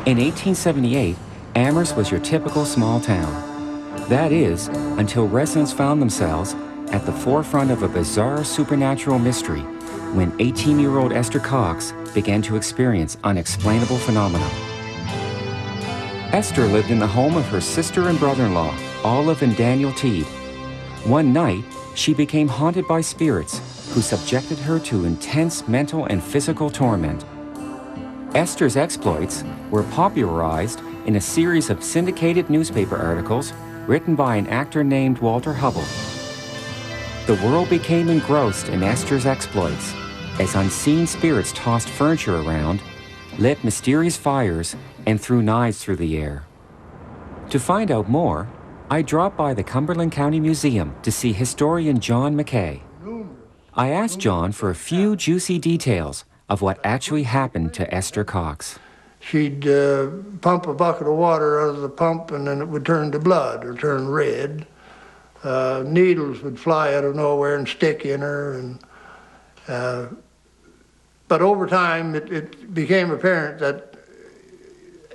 In 1878, Amherst was your typical small town. That is, until residents found themselves at the forefront of a bizarre supernatural mystery when 18-year-old Esther Cox began to experience unexplainable phenomena. Esther lived in the home of her sister and brother-in-law, Olive and Daniel Teed. One night, she became haunted by spirits who subjected her to intense mental and physical torment. Esther's exploits were popularized in a series of syndicated newspaper articles written by an actor named Walter Hubble. The world became engrossed in Esther's exploits as unseen spirits tossed furniture around, lit mysterious fires, and threw knives through the air. To find out more, I dropped by the Cumberland County Museum to see historian John McKay. I asked John for a few juicy details of what actually happened to Esther Cox. She'd pump a bucket of water out of the pump and then it would turn to blood or turn red. Needles would fly out of nowhere and stick in her. But over time it became apparent that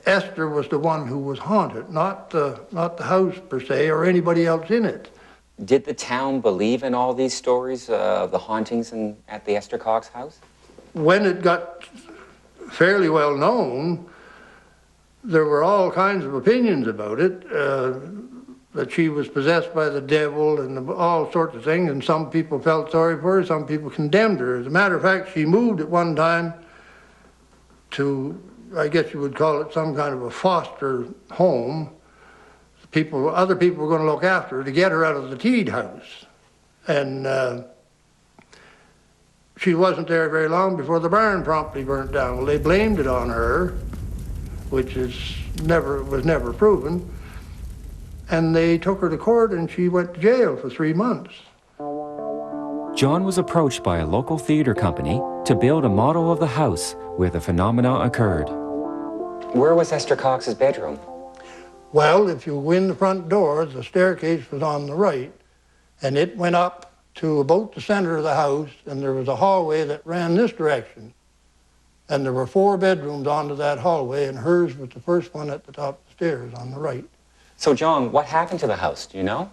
Esther was the one who was haunted, not the house per se or anybody else in it. Did the town believe in all these stories of the hauntings at the Esther Cox house? When it got fairly well known, there were all kinds of opinions about it, that she was possessed by the devil and all sorts of things, and some people felt sorry for her, some people condemned her. As a matter of fact, she moved at one time to, I guess you would call it some kind of a foster home. Other people were going to look after her to get her out of the Teed house. And she wasn't there very long before the barn promptly burnt down. Well, they blamed it on her, which was never proven. And they took her to court and she went to jail for 3 months. John was approached by a local theater company to build a model of the house where the phenomena occurred. Where was Esther Cox's bedroom? Well, if you go in the front door, the staircase was on the right, and it went up to about the center of the house, and there was a hallway that ran this direction. And there were 4 bedrooms onto that hallway, and hers was the first one at the top of the stairs on the right. So, John, what happened to the house? Do you know?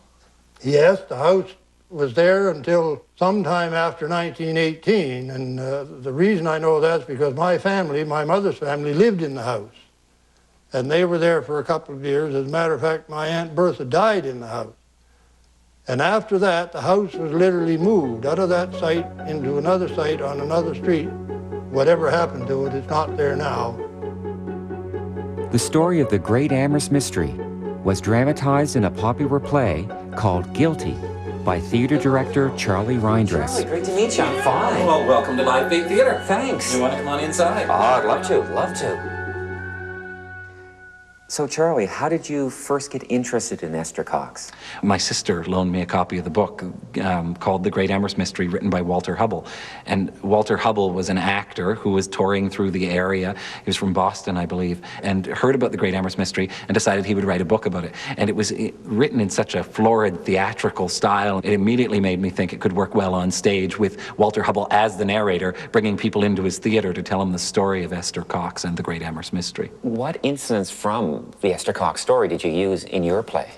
Yes, the house was there until sometime after 1918, and the reason I know that is because my family, my mother's family, lived in the house. And they were there for a couple of years. As a matter of fact, my Aunt Bertha died in the house. And after that, the house was literally moved out of that site into another site on another street. Whatever happened to it, it's not there now. The story of the Great Amherst Mystery was dramatized in a popular play called Guilty by theater director Charlie Reindress. Charlie, great to meet you. I'm fine. Well, welcome to Live Bait Theater. Thanks. You want to come on inside? Oh, I'd love to, love to. So, Charlie, how did you first get interested in Esther Cox? My sister loaned me a copy of the book called The Great Amherst Mystery, written by Walter Hubble. And Walter Hubble was an actor who was touring through the area. He was from Boston, I believe, and heard about the Great Amherst Mystery and decided he would write a book about it. And it was written in such a florid, theatrical style. It immediately made me think it could work well on stage with Walter Hubble as the narrator, bringing people into his theater to tell them the story of Esther Cox and the Great Amherst Mystery. What incidents from the Esther Cox story did you use in your play?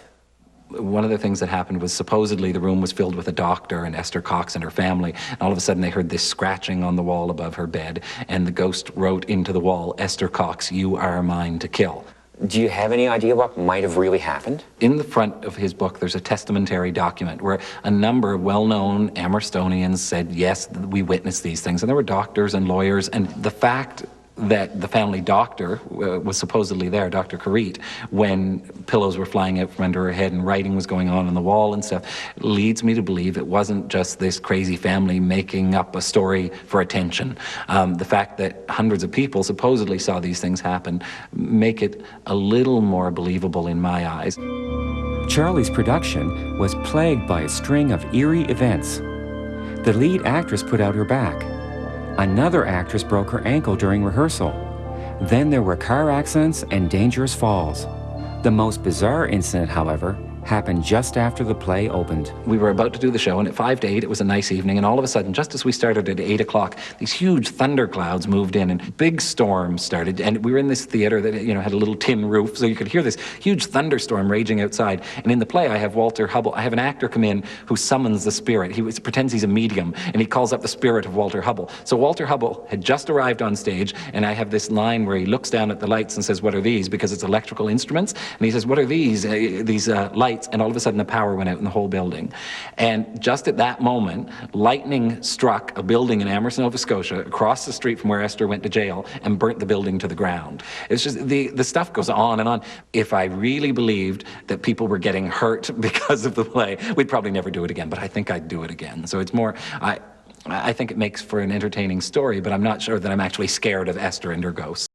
One of the things that happened was supposedly the room was filled with a doctor and Esther Cox and her family, and all of a sudden they heard this scratching on the wall above her bed, and the ghost wrote into the wall, "Esther Cox, you are mine to kill." Do you have any idea what might have really happened? In the front of his book, there's a testamentary document where a number of well-known Amherstonians said, yes, we witnessed these things, and there were doctors and lawyers, and the fact that the family doctor was supposedly there, Dr. Carit, when pillows were flying out from under her head and writing was going on the wall and stuff, leads me to believe it wasn't just this crazy family making up a story for attention. The fact that hundreds of people supposedly saw these things happen make it a little more believable in my eyes. Charlie's production was plagued by a string of eerie events. The lead actress put out her back. Another actress broke her ankle during rehearsal. Then there were car accidents and dangerous falls. The most bizarre incident, however, happened just after the play opened. We were about to do the show, and at 5 to 8, it was a nice evening, and all of a sudden, just as we started at 8 o'clock, these huge thunderclouds moved in, and big storms started, and we were in this theater that, you know, had a little tin roof, so you could hear this huge thunderstorm raging outside. And in the play, I have Walter Hubble. I have an actor come in who summons the spirit. He pretends he's a medium, and he calls up the spirit of Walter Hubble. So Walter Hubble had just arrived on stage, and I have this line where he looks down at the lights and says, "What are these?" Because it's electrical instruments. And he says, "What are these lights?" And all of a sudden the power went out in the whole building. And just at that moment, lightning struck a building in Amherst, Nova Scotia, across the street from where Esther went to jail, and burnt the building to the ground. It's just, the stuff goes on and on. If I really believed that people were getting hurt because of the play, we'd probably never do it again, but I think I'd do it again. So it's more, I think it makes for an entertaining story, but I'm not sure that I'm actually scared of Esther and her ghosts.